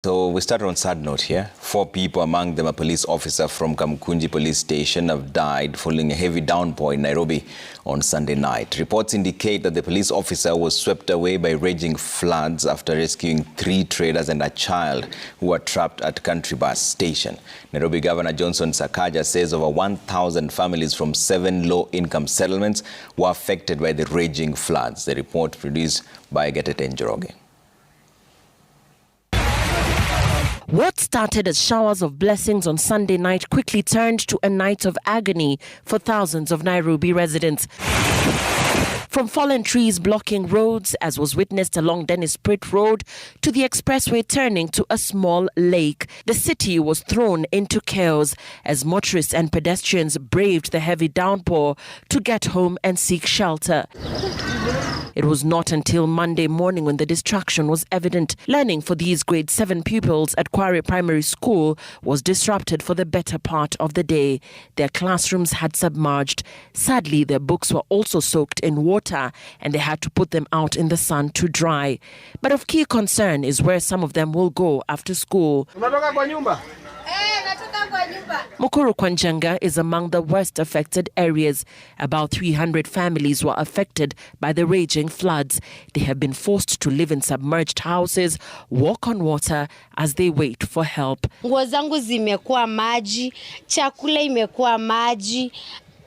So we start on a sad note here. 4 people, among them a police officer from Kamkunji police station, have died following a heavy downpour in Nairobi on Sunday night. Reports indicate that the police officer was swept away by raging floods after rescuing 3 traders and a child who were trapped at Country Bus Station. Nairobi Governor Johnson Sakaja says over 1,000 families from 7 low-income settlements were affected by the raging floods. The report produced by Getete Njoroge. What started as showers of blessings on Sunday night quickly turned to a night of agony for thousands of Nairobi residents. From fallen trees blocking roads, as was witnessed along Dennis Pritt Road, to the expressway turning to a small lake, the city was thrown into chaos as motorists and pedestrians braved the heavy downpour to get home and seek shelter. It was not until Monday morning when the destruction was evident. Learning for these grade 7 pupils at Quarry Primary School was disrupted for the better part of the day. Their classrooms had submerged. Sadly, their books were also soaked in water and they had to put them out in the sun to dry. But of key concern is where some of them will go after school. Mukuru Kwanjanga is among the worst affected areas. About 300 families were affected by the raging floods. They have been forced to live in submerged houses, walk on water as they wait for help. Nguo zangu zimekuwa maji, chakula imekuwa maji,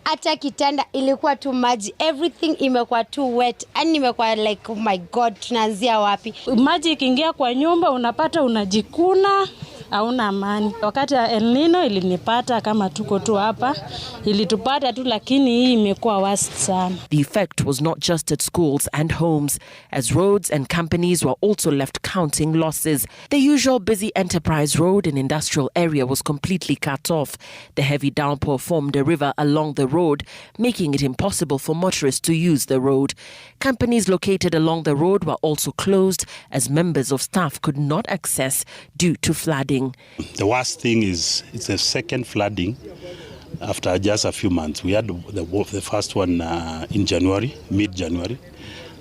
hata kitanda ilikuwa tu maji, everything imekuwa too wet. And imekuwa like, oh my God, tunaanzia wapi? Maji ikiingia kwa nyumba unapata unajikuna, hauna amani. Wakati ya El Nino ilinipata kama tuko tu hapa, ilitupata tu, lakini hii imekuwa worst sana. The effect was not just at schools and homes, as roads and companies were also left counting losses. The usual busy enterprise road and industrial area was completely cut off. The heavy downpour formed a river along the road, making it impossible for motorists to use the road. Companies located along the road were also closed as members of staff could not access due to flooding. The worst thing is it's the second flooding after just a few months. We had the first one in January, mid-January,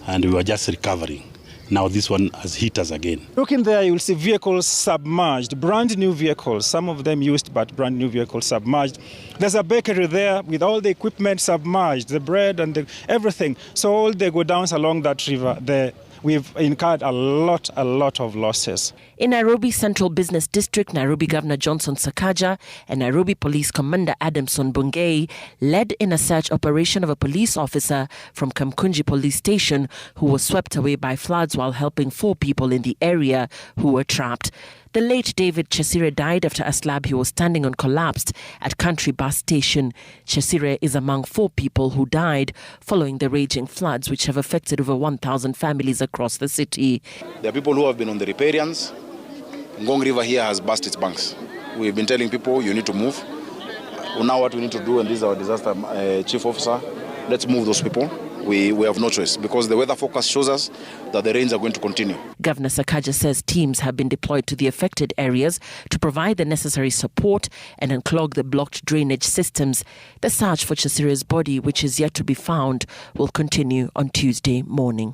and we were just recovering. Now this one has hit us again. Looking there, you'll see vehicles submerged, brand new vehicles, some of them used, but brand new vehicles submerged. There's a bakery there with all the equipment submerged, the bread and everything. So all the go downs along that river there. We've incurred a lot of losses. In Nairobi Central Business District, Nairobi Governor Johnson Sakaja and Nairobi Police Commander Adamson Bungei led in a search operation of a police officer from Kamkunji Police Station who was swept away by floods while helping 4 people in the area who were trapped. The late David Chesire died after a slab he was standing on collapsed at Country Bus Station. Chesire is among 4 people who died following the raging floods which have affected over 1,000 families across the city. There are people who have been on the riparians. Ngong River here has burst its banks. We've been telling people you need to move. Now what we need to do, and this is our disaster chief officer, let's move those people. We have no choice because the weather forecast shows us that the rains are going to continue. Governor Sakaja says teams have been deployed to the affected areas to provide the necessary support and unclog the blocked drainage systems. The search for Chesire's body, which is yet to be found, will continue on Tuesday morning.